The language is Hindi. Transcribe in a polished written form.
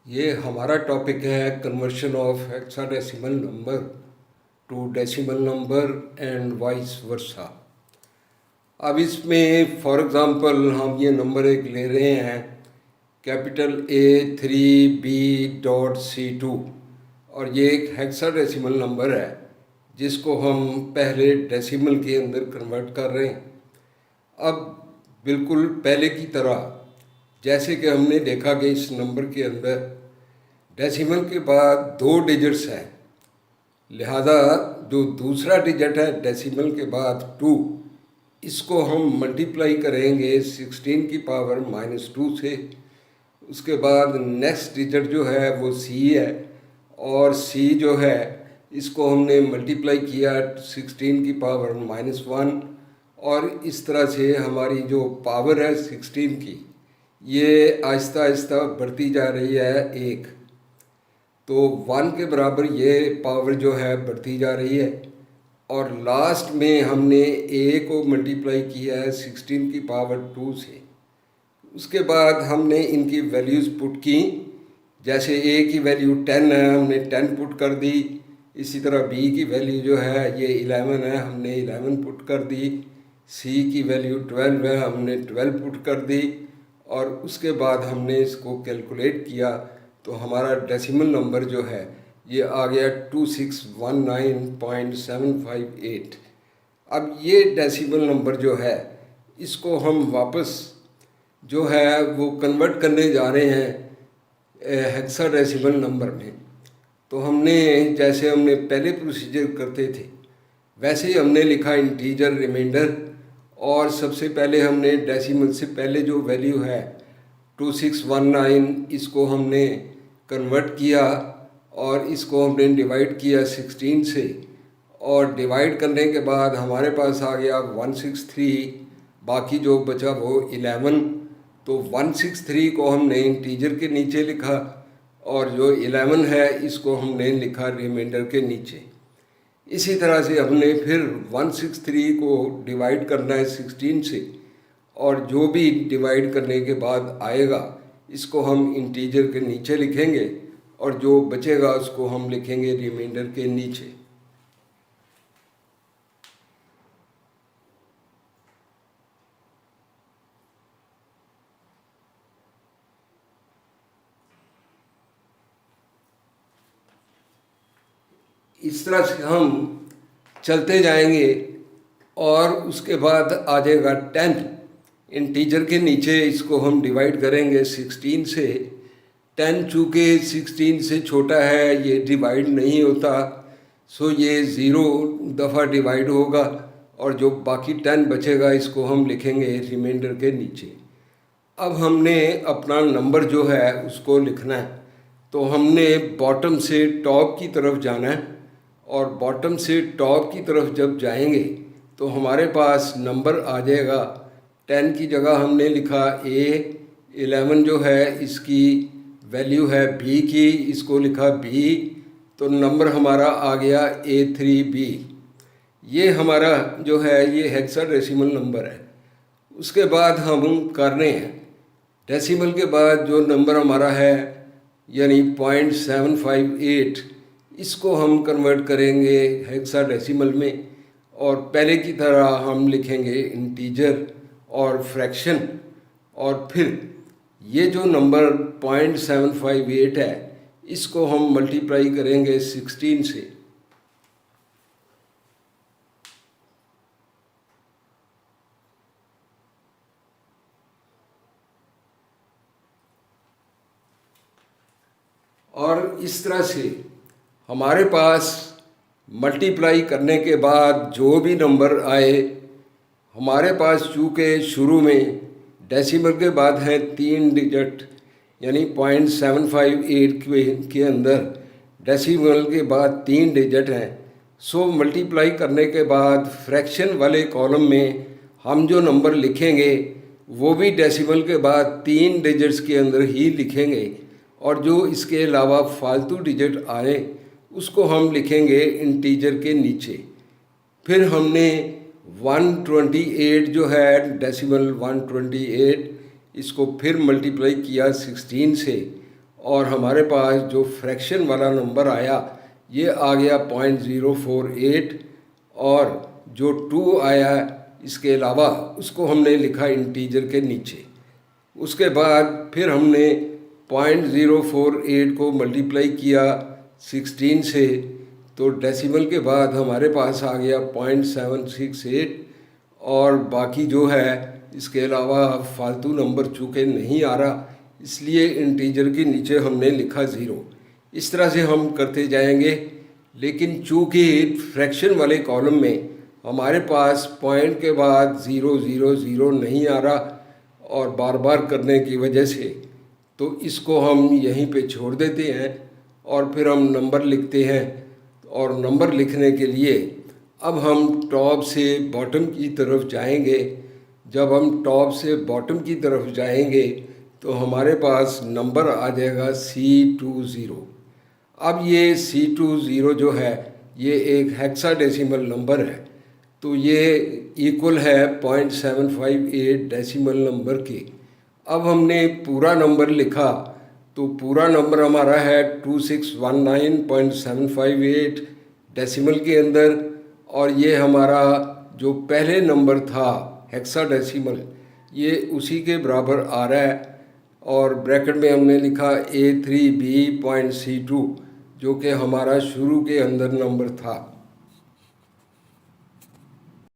ये हमारा टॉपिक है conversion of hexadecimal number two decimal number and vice versa. अब इसमें फॉर एग्ज़ाम्पल हम ये नंबर एक ले रहे हैं कैपिटल A3B.C2 और ये एक हेक्साडेसिमल नंबर है जिसको हम पहले डेसिमल के अंदर कन्वर्ट कर रहे हैं। अब बिल्कुल पहले की तरह जैसे कि हमने देखा कि इस नंबर के अंदर डेसिमल के बाद 2 डिजिट्स हैं, लिहाजा जो दूसरा डिजिट है डेसिमल के बाद 2, इसको हम मल्टीप्लाई करेंगे 16 की पावर -2 से। उसके बाद नेक्स्ट डिजिट जो है वो C है और C जो है इसको हमने मल्टीप्लाई किया 16 की पावर -1 और इस तरह से हमारी जो पावर है 16 की ये आहिस्ता आहिस्ता बढ़ती जा रही है 1। तो 1 के बराबर ये पावर जो है बढ़ती जा रही है और लास्ट में हमने A को मल्टीप्लाई किया है 16 की पावर 2 से। उसके बाद हमने इनकी वैल्यूज़ पुट की, जैसे A की वैल्यू 10 है हमने 10 पुट कर दी, इसी तरह B की वैल्यू जो है ये 11 है हमने 11 पुट कर दी, C की वैल्यू 12 है हमने 12 पुट कर दी और उसके बाद हमने इसको कैलकुलेट किया तो हमारा डेसिमल नंबर जो है ये आ गया 2619.758। अब ये डेसिमल नंबर जो है इसको हम वापस जो है वो कन्वर्ट करने जा रहे हैं हेक्साडेसिमल नंबर में। तो हमने जैसे हमने पहले प्रोसीजर करते थे वैसे ही हमने लिखा इंटीजर रिमाइंडर और सबसे पहले हमने डेसिमल से पहले जो वैल्यू है 2619 इसको हमने कन्वर्ट किया और इसको हमने डिवाइड किया 16 से और डिवाइड करने के बाद हमारे पास आ गया 163, बाकी जो बचा वो 11। तो 163 को हमने इंटीजर के नीचे लिखा और जो 11 है इसको हमने लिखा रिमाइंडर के नीचे। इसी तरह से हमने फिर 163 को डिवाइड करना है 16 से और जो भी डिवाइड करने के बाद आएगा इसको हम इंटीजर के नीचे लिखेंगे और जो बचेगा उसको हम लिखेंगे रिमाइंडर के नीचे। इस तरह से हम चलते जाएंगे और उसके बाद आ जाएगा 10। इंटीजर के नीचे इसको हम डिवाइड करेंगे 16 से। 10 चूँकि 16 से छोटा है ये डिवाइड नहीं होता, सो ये 0 दफ़ा डिवाइड होगा और जो बाकी 10 बचेगा इसको हम लिखेंगे रिमाइंडर के नीचे। अब हमने अपना नंबर जो है उसको लिखना है, तो हमने बॉटम से टॉप की तरफ जाना है और बॉटम से टॉप की तरफ जब जाएंगे तो हमारे पास नंबर आ जाएगा 10 की जगह हमने लिखा A, 11 जो है इसकी वैल्यू है B की, इसको लिखा B, तो नंबर हमारा आ गया A3B। ये हमारा जो है ये हेक्साडेसिमल नंबर है। उसके बाद हम कर रहे हैं डेसिमल के बाद जो नंबर हमारा है यानी 0.758 इसको हम कन्वर्ट करेंगे हेक्साडेसिमल में और पहले की तरह हम लिखेंगे इंटीजर और फ्रैक्शन और फिर ये जो नंबर 0.758 है इसको हम मल्टीप्लाई करेंगे 16 से। और इस तरह से हमारे पास मल्टीप्लाई करने के बाद जो भी नंबर आए, हमारे पास चूँकि शुरू में डेसिमल के बाद हैं 3 डिजिट यानी 0.758 के अंदर डेसिमल के बाद 3 डिजिट हैं, सो मल्टीप्लाई करने के बाद फ्रैक्शन वाले कॉलम में हम जो नंबर लिखेंगे वो भी डेसिमल के बाद 3 डिजिट्स के अंदर ही लिखेंगे और जो इसके अलावा फालतू डिजिट आए उसको हम लिखेंगे इंटीजर के नीचे। फिर हमने 128 जो है डेसिमल 128 इसको फिर मल्टीप्लाई किया 16 से और हमारे पास जो फ्रैक्शन वाला नंबर आया ये आ गया 0.048, और जो 2 आया इसके अलावा उसको हमने लिखा इंटीजर के नीचे। उसके बाद फिर हमने 0.048 को मल्टीप्लाई किया 16 से, तो डेसिमल के बाद हमारे पास आ गया 0.768, और बाकी जो है इसके अलावा फालतू नंबर चूँकि नहीं आ रहा इसलिए इंटीजर के नीचे हमने लिखा 0। इस तरह से हम करते जाएंगे, लेकिन चूँकि फ्रैक्शन वाले कॉलम में हमारे पास पॉइंट के बाद 0 0 0 नहीं आ रहा और बार बार करने की वजह से, तो इसको हम यहीं पे छोड़ देते हैं और फिर हम नंबर लिखते हैं। और नंबर लिखने के लिए अब हम टॉप से बॉटम की तरफ जाएंगे। जब हम टॉप से बॉटम की तरफ जाएंगे तो हमारे पास नंबर आ जाएगा C20। अब ये C20 जो है ये एक हेक्साडेसिमल नंबर है, तो ये इक्वल है 0.758 डेसिमल नंबर के। अब हमने पूरा नंबर लिखा तो पूरा नंबर हमारा है 2619.758 डेसिमल के अंदर, और ये हमारा जो पहले नंबर था हेक्साडेसिमल ये उसी के बराबर आ रहा है। और ब्रैकेट में हमने लिखा A3B.C2 जो कि हमारा शुरू के अंदर नंबर था।